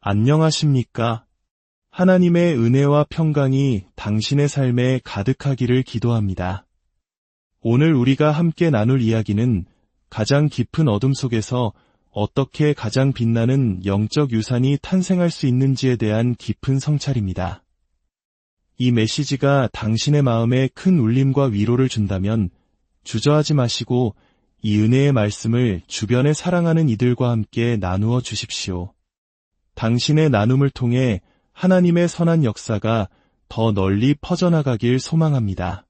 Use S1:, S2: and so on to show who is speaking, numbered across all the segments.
S1: 안녕하십니까? 하나님의 은혜와 평강이 당신의 삶에 가득하기를 기도합니다. 오늘 우리가 함께 나눌 이야기는 가장 깊은 어둠 속에서 어떻게 가장 빛나는 영적 유산이 탄생할 수 있는지에 대한 깊은 성찰입니다. 이 메시지가 당신의 마음에 큰 울림과 위로를 준다면 주저하지 마시고 이 은혜의 말씀을 주변에 사랑하는 이들과 함께 나누어 주십시오. 당신의 나눔을 통해 하나님의 선한 역사가 더 널리 퍼져나가길 소망합니다.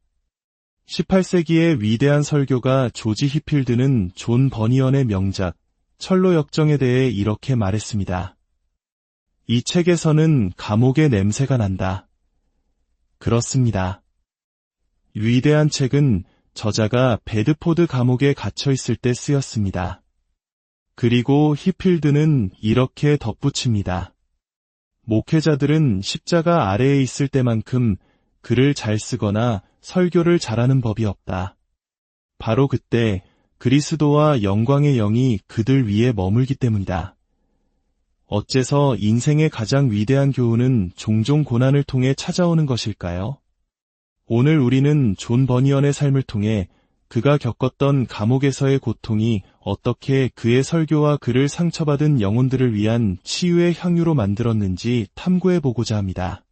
S1: 18세기의 위대한 설교가 조지 히필드는 존 버니언의 명작 철로 역정에 대해 이렇게 말했습니다. 이 책에서는 감옥의 냄새가 난다. 그렇습니다. 위대한 책은 저자가 베드포드 감옥에 갇혀 있을 때 쓰였습니다. 그리고 히필드는 이렇게 덧붙입니다. 목회자들은 십자가 아래에 있을 때만큼 글을 잘 쓰거나 설교를 잘하는 법이 없다. 바로 그때 그리스도와 영광의 영이 그들 위에 머물기 때문이다. 어째서 인생의 가장 위대한 교훈은 종종 고난을 통해 찾아오는 것일까요? 오늘 우리는 존 버니언의 삶을 통해 그가 겪었던 감옥에서의 고통이 어떻게 그의 설교와 그를 상처받은 영혼들을 위한 치유의 향유로 만들었는지 탐구해보고자 합니다.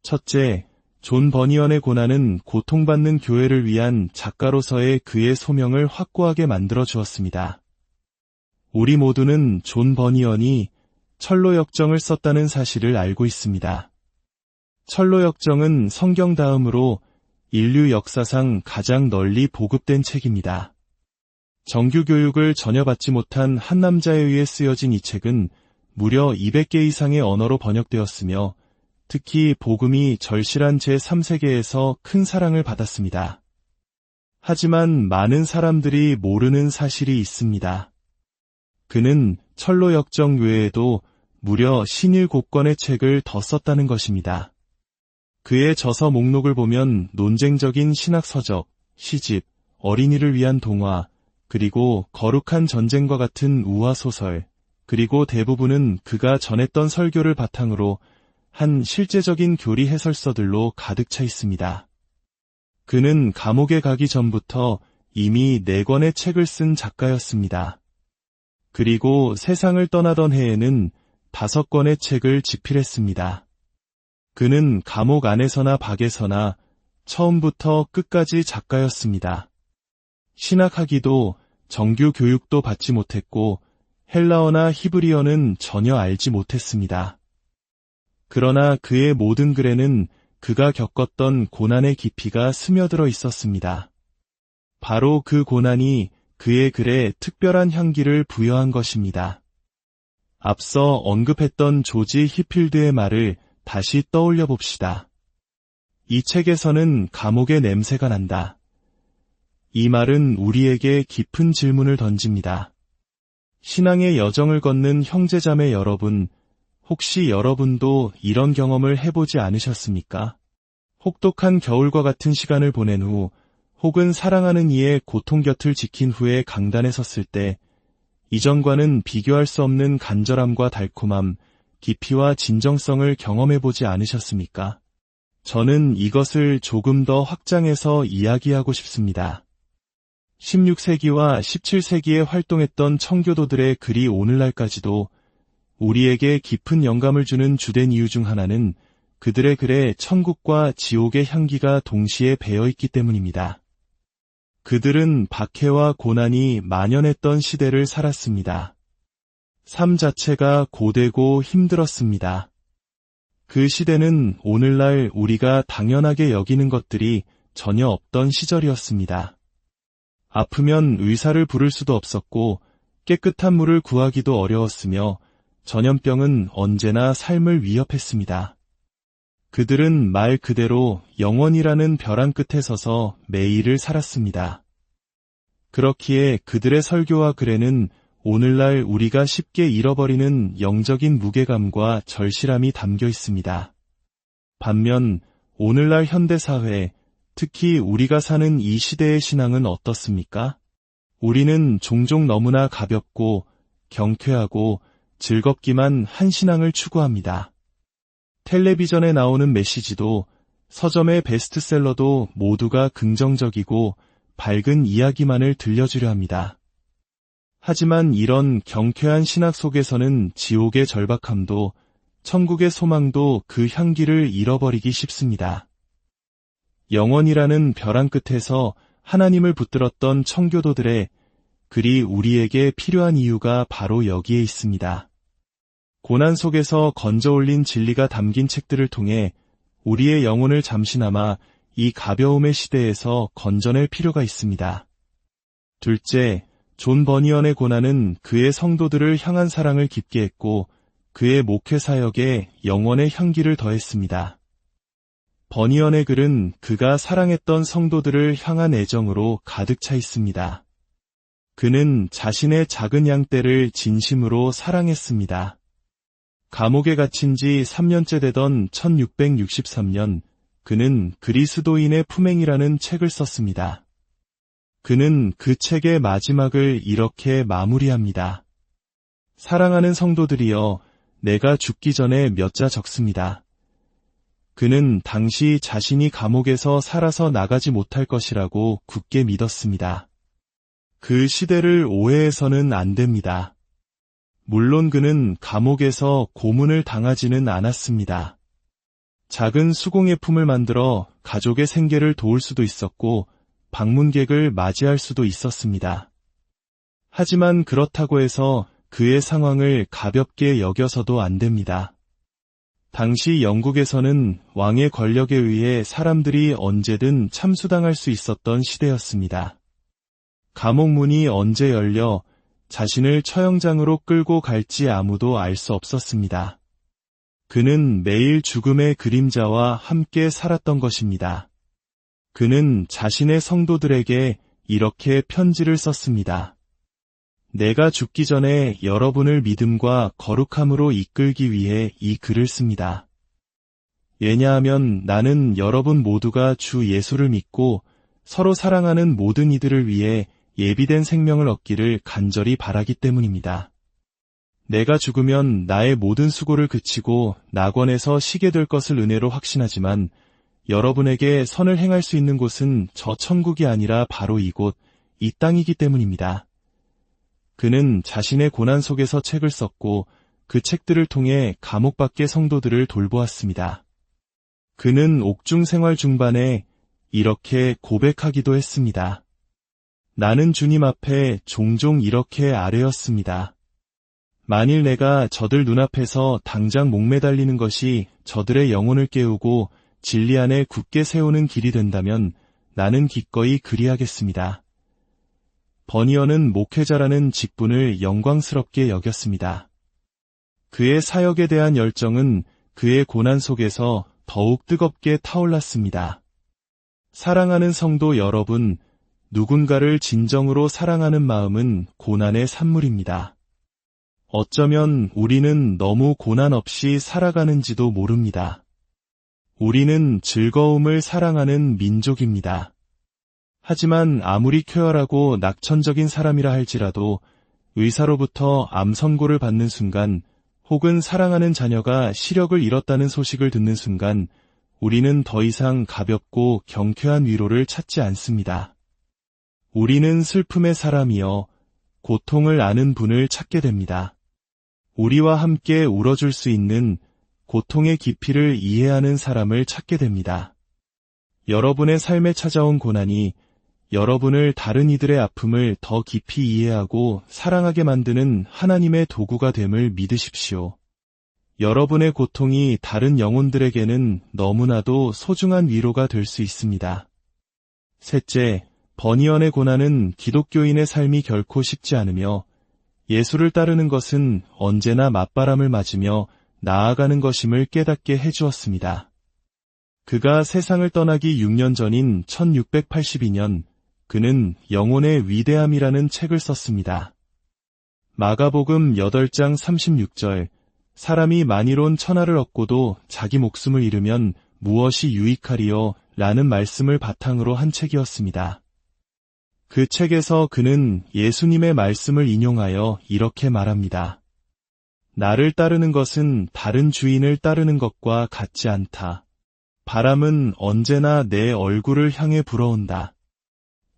S1: 첫째, 존 버니언의 고난은 고통받는 교회를 위한 작가로서의 그의 소명을 확고하게 만들어 주었습니다. 우리 모두는 존 버니언이 철로 역정을 썼다는 사실을 알고 있습니다. 철로 역정은 성경 다음으로 인류 역사상 가장 널리 보급된 책입니다. 정규 교육을 전혀 받지 못한 한 남자에 의해 쓰여진 이 책은 무려 200개 이상의 언어로 번역되었으며 특히 복음이 절실한 제3세계에서 큰 사랑을 받았습니다. 하지만 많은 사람들이 모르는 사실이 있습니다. 그는 철로 역정 외에도 무려 57권의 책을 더 썼다는 것입니다. 그의 저서 목록을 보면 논쟁적인 신학서적, 시집, 어린이를 위한 동화, 그리고 거룩한 전쟁과 같은 우화소설, 그리고 대부분은 그가 전했던 설교를 바탕으로 한 실제적인 교리 해설서들로 가득 차 있습니다. 그는 감옥에 가기 전부터 이미 4권의 책을 쓴 작가였습니다. 그리고 세상을 떠나던 해에는 5권의 책을 집필했습니다. 그는 감옥 안에서나 밖에서나 처음부터 끝까지 작가였습니다. 신학하기도 정규 교육도 받지 못했고 헬라어나 히브리어는 전혀 알지 못했습니다. 그러나 그의 모든 글에는 그가 겪었던 고난의 깊이가 스며들어 있었습니다. 바로 그 고난이 그의 글에 특별한 향기를 부여한 것입니다. 앞서 언급했던 조지 히필드의 말을 다시 떠올려 봅시다. 이 책에서는 감옥의 냄새가 난다. 이 말은 우리에게 깊은 질문을 던집니다. 신앙의 여정을 걷는 형제자매 여러분, 혹시 여러분도 이런 경험을 해보지 않으셨습니까? 혹독한 겨울과 같은 시간을 보낸 후, 혹은 사랑하는 이의 고통 곁을 지킨 후에 강단에 섰을 때, 이전과는 비교할 수 없는 간절함과 달콤함, 깊이와 진정성을 경험해보지 않으셨습니까? 저는 이것을 조금 더 확장해서 이야기하고 싶습니다. 16세기와 17세기에 활동했던 청교도들의 글이 오늘날까지도 우리에게 깊은 영감을 주는 주된 이유 중 하나는 그들의 글에 천국과 지옥의 향기가 동시에 배어있기 때문입니다. 그들은 박해와 고난이 만연했던 시대를 살았습니다. 삶 자체가 고되고 힘들었습니다. 그 시대는 오늘날 우리가 당연하게 여기는 것들이 전혀 없던 시절이었습니다. 아프면 의사를 부를 수도 없었고 깨끗한 물을 구하기도 어려웠으며 전염병은 언제나 삶을 위협했습니다. 그들은 말 그대로 영원이라는 벼랑 끝에 서서 매일을 살았습니다. 그렇기에 그들의 설교와 글에는 오늘날 우리가 쉽게 잃어버리는 영적인 무게감과 절실함이 담겨 있습니다. 반면 오늘날 현대사회, 특히 우리가 사는 이 시대의 신앙은 어떻습니까? 우리는 종종 너무나 가볍고 경쾌하고 즐겁기만 한 신앙을 추구합니다. 텔레비전에 나오는 메시지도 서점의 베스트셀러도 모두가 긍정적이고 밝은 이야기만을 들려주려 합니다. 하지만 이런 경쾌한 신학 속에서는 지옥의 절박함도 천국의 소망도 그 향기를 잃어버리기 쉽습니다. 영원이라는 벼랑 끝에서 하나님을 붙들었던 청교도들의 글이 우리에게 필요한 이유가 바로 여기에 있습니다. 고난 속에서 건져 올린 진리가 담긴 책들을 통해 우리의 영혼을 잠시나마 이 가벼움의 시대에서 건져낼 필요가 있습니다. 둘째, 존 버니언의 고난은 그의 성도들을 향한 사랑을 깊게 했고 그의 목회 사역에 영원의 향기를 더했습니다. 버니언의 글은 그가 사랑했던 성도들을 향한 애정으로 가득 차 있습니다. 그는 자신의 작은 양떼를 진심으로 사랑했습니다. 감옥에 갇힌 지 3년째 되던 1663년, 그는 그리스도인의 품행이라는 책을 썼습니다. 그는 그 책의 마지막을 이렇게 마무리합니다. 사랑하는 성도들이여, 내가 죽기 전에 몇 자 적습니다. 그는 당시 자신이 감옥에서 살아서 나가지 못할 것이라고 굳게 믿었습니다. 그 시대를 오해해서는 안 됩니다. 물론 그는 감옥에서 고문을 당하지는 않았습니다. 작은 수공예품을 만들어 가족의 생계를 도울 수도 있었고 방문객을 맞이할 수도 있었습니다. 하지만 그렇다고 해서 그의 상황을 가볍게 여겨서도 안 됩니다. 당시 영국에서는 왕의 권력에 의해 사람들이 언제든 참수당할 수 있었던 시대였습니다. 감옥 문이 언제 열려 자신을 처형장으로 끌고 갈지 아무도 알 수 없었습니다. 그는 매일 죽음의 그림자와 함께 살았던 것입니다. 그는 자신의 성도들에게 이렇게 편지를 썼습니다. 내가 죽기 전에 여러분을 믿음과 거룩함으로 이끌기 위해 이 글을 씁니다. 왜냐하면 나는 여러분 모두가 주 예수를 믿고 서로 사랑하는 모든 이들을 위해 예비된 생명을 얻기를 간절히 바라기 때문입니다. 내가 죽으면 나의 모든 수고를 그치고 낙원에서 쉬게 될 것을 은혜로 확신하지만 여러분에게 선을 행할 수 있는 곳은 저 천국이 아니라 바로 이곳, 이 땅이기 때문입니다. 그는 자신의 고난 속에서 책을 썼고 그 책들을 통해 감옥 밖의 성도들을 돌보았습니다. 그는 옥중 생활 중반에 이렇게 고백하기도 했습니다. 나는 주님 앞에 종종 이렇게 아뢰었습니다. 만일 내가 저들 눈앞에서 당장 목매달리는 것이 저들의 영혼을 깨우고 진리 안에 굳게 세우는 길이 된다면 나는 기꺼이 그리하겠습니다. 버니언은 목회자라는 직분을 영광스럽게 여겼습니다. 그의 사역에 대한 열정은 그의 고난 속에서 더욱 뜨겁게 타올랐습니다. 사랑하는 성도 여러분, 누군가를 진정으로 사랑하는 마음은 고난의 산물입니다. 어쩌면 우리는 너무 고난 없이 살아가는지도 모릅니다. 우리는 즐거움을 사랑하는 민족입니다. 하지만 아무리 쾌활하고 낙천적인 사람이라 할지라도 의사로부터 암 선고를 받는 순간 혹은 사랑하는 자녀가 시력을 잃었다는 소식을 듣는 순간 우리는 더 이상 가볍고 경쾌한 위로를 찾지 않습니다. 우리는 슬픔의 사람이여 고통을 아는 분을 찾게 됩니다. 우리와 함께 울어줄 수 있는 고통의 깊이를 이해하는 사람을 찾게 됩니다. 여러분의 삶에 찾아온 고난이 여러분을 다른 이들의 아픔을 더 깊이 이해하고 사랑하게 만드는 하나님의 도구가 됨을 믿으십시오. 여러분의 고통이 다른 영혼들에게는 너무나도 소중한 위로가 될 수 있습니다. 셋째, 버니언의 고난은 기독교인의 삶이 결코 쉽지 않으며 예수를 따르는 것은 언제나 맞바람을 맞으며 나아가는 것임을 깨닫게 해주었습니다. 그가 세상을 떠나기 6년 전인 1682년, 그는 영혼의 위대함이라는 책을 썼습니다. 마가복음 8장 36절, 사람이 만일 천하를 얻고도 자기 목숨을 잃으면 무엇이 유익하리요? 라는 말씀을 바탕으로 한 책이었습니다. 그 책에서 그는 예수님의 말씀을 인용하여 이렇게 말합니다. 나를 따르는 것은 다른 주인을 따르는 것과 같지 않다. 바람은 언제나 내 얼굴을 향해 불어온다.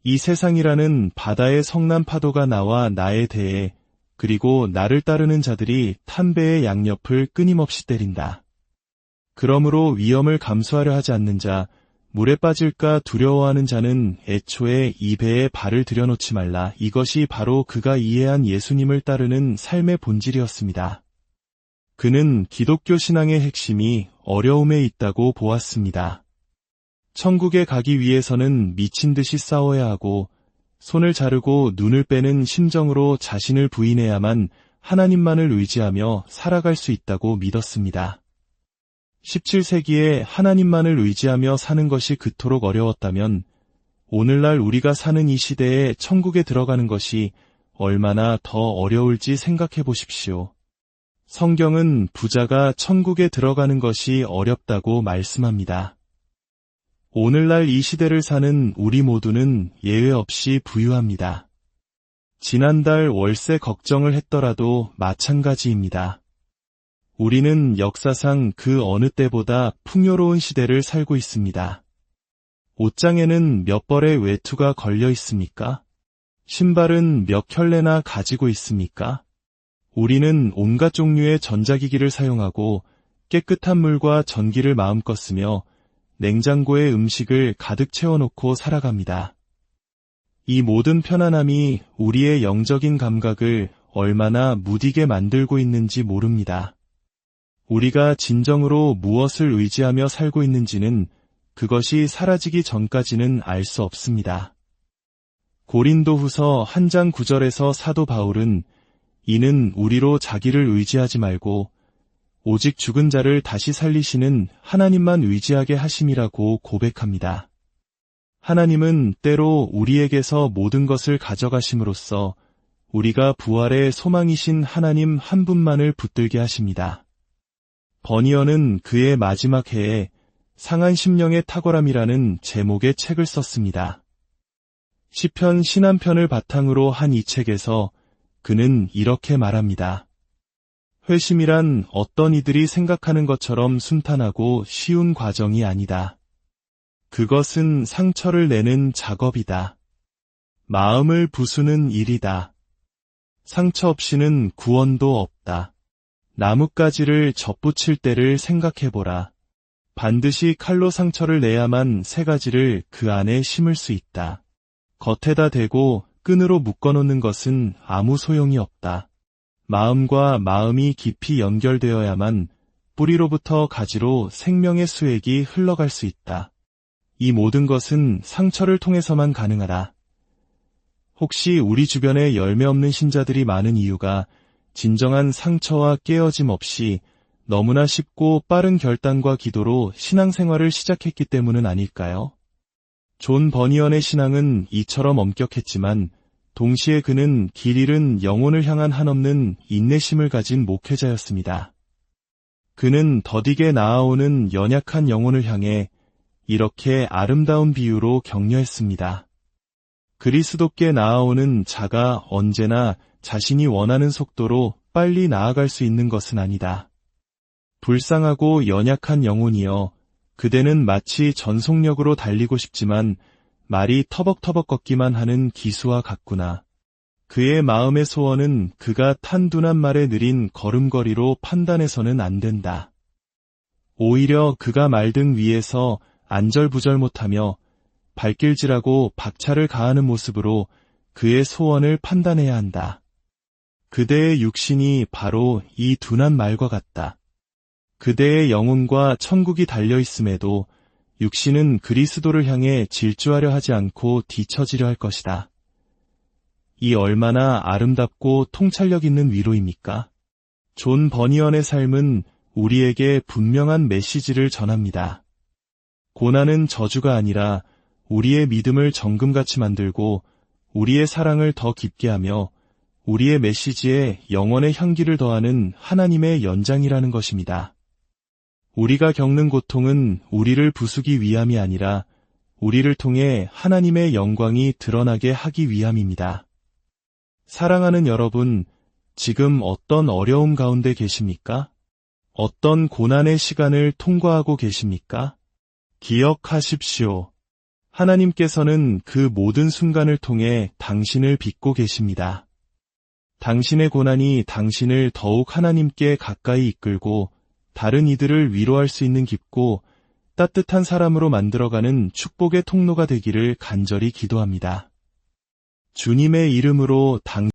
S1: 이 세상이라는 바다의 성난 파도가 나와 나에 대해 그리고 나를 따르는 자들이 탄배의 양옆을 끊임없이 때린다. 그러므로 위험을 감수하려 하지 않는 자, 물에 빠질까 두려워하는 자는 애초에 이 배에 발을 들여놓지 말라. 이것이 바로 그가 이해한 예수님을 따르는 삶의 본질이었습니다. 그는 기독교 신앙의 핵심이 어려움에 있다고 보았습니다. 천국에 가기 위해서는 미친 듯이 싸워야 하고 손을 자르고 눈을 빼는 심정으로 자신을 부인해야만 하나님만을 의지하며 살아갈 수 있다고 믿었습니다. 17세기에 하나님만을 의지하며 사는 것이 그토록 어려웠다면 오늘날 우리가 사는 이 시대에 천국에 들어가는 것이 얼마나 더 어려울지 생각해 보십시오. 성경은 부자가 천국에 들어가는 것이 어렵다고 말씀합니다. 오늘날 이 시대를 사는 우리 모두는 예외 없이 부유합니다. 지난달 월세 걱정을 했더라도 마찬가지입니다. 우리는 역사상 그 어느 때보다 풍요로운 시대를 살고 있습니다. 옷장에는 몇 벌의 외투가 걸려 있습니까? 신발은 몇 켤레나 가지고 있습니까? 우리는 온갖 종류의 전자기기를 사용하고 깨끗한 물과 전기를 마음껏 쓰며 냉장고에 음식을 가득 채워놓고 살아갑니다. 이 모든 편안함이 우리의 영적인 감각을 얼마나 무디게 만들고 있는지 모릅니다. 우리가 진정으로 무엇을 의지하며 살고 있는지는 그것이 사라지기 전까지는 알 수 없습니다. 고린도후서 1장 9절에서 사도 바울은 이는 우리로 자기를 의지하지 말고 오직 죽은 자를 다시 살리시는 하나님만 의지하게 하심이라고 고백합니다. 하나님은 때로 우리에게서 모든 것을 가져가심으로써 우리가 부활의 소망이신 하나님 한 분만을 붙들게 하십니다. 버니어는 그의 마지막 해에 상한 심령의 탁월함이라는 제목의 책을 썼습니다. 시편 신한편을 바탕으로 한 이 책에서 그는 이렇게 말합니다. 회심이란 어떤 이들이 생각하는 것처럼 순탄하고 쉬운 과정이 아니다. 그것은 상처를 내는 작업이다. 마음을 부수는 일이다. 상처 없이는 구원도 없다. 나뭇가지를 접붙일 때를 생각해보라. 반드시 칼로 상처를 내야만 새 가지를 그 안에 심을 수 있다. 겉에다 대고 끈으로 묶어놓는 것은 아무 소용이 없다. 마음과 마음이 깊이 연결되어야만 뿌리로부터 가지로 생명의 수액이 흘러갈 수 있다. 이 모든 것은 상처를 통해서만 가능하다. 혹시 우리 주변에 열매 없는 신자들이 많은 이유가 진정한 상처와 깨어짐 없이 너무나 쉽고 빠른 결단과 기도로 신앙생활을 시작했기 때문은 아닐까요? 존 버니언의 신앙은 이처럼 엄격했지만 동시에 그는 길 잃은 영혼을 향한 한없는 인내심을 가진 목회자였습니다. 그는 더디게 나아오는 연약한 영혼을 향해 이렇게 아름다운 비유로 격려했습니다. 그리스도께 나아오는 자가 언제나 자신이 원하는 속도로 빨리 나아갈 수 있는 것은 아니다. 불쌍하고 연약한 영혼이여, 그대는 마치 전속력으로 달리고 싶지만 말이 터벅터벅 걷기만 하는 기수와 같구나. 그의 마음의 소원은 그가 탄 둔한 말의 느린 걸음걸이로 판단해서는 안 된다. 오히려 그가 말등 위에서 안절부절 못하며 발길질하고 박차를 가하는 모습으로 그의 소원을 판단해야 한다. 그대의 육신이 바로 이 둔한 말과 같다. 그대의 영혼과 천국이 달려있음에도 육신은 그리스도를 향해 질주하려 하지 않고 뒤처지려 할 것이다. 이 얼마나 아름답고 통찰력 있는 위로입니까? 존 버니언의 삶은 우리에게 분명한 메시지를 전합니다. 고난은 저주가 아니라 우리의 믿음을 정금같이 만들고 우리의 사랑을 더 깊게 하며 우리의 메시지에 영원의 향기를 더하는 하나님의 연장이라는 것입니다. 우리가 겪는 고통은 우리를 부수기 위함이 아니라 우리를 통해 하나님의 영광이 드러나게 하기 위함입니다. 사랑하는 여러분, 지금 어떤 어려움 가운데 계십니까? 어떤 고난의 시간을 통과하고 계십니까? 기억하십시오. 하나님께서는 그 모든 순간을 통해 당신을 빚고 계십니다. 당신의 고난이 당신을 더욱 하나님께 가까이 이끌고 다른 이들을 위로할 수 있는 깊고 따뜻한 사람으로 만들어가는 축복의 통로가 되기를 간절히 기도합니다. 주님의 이름으로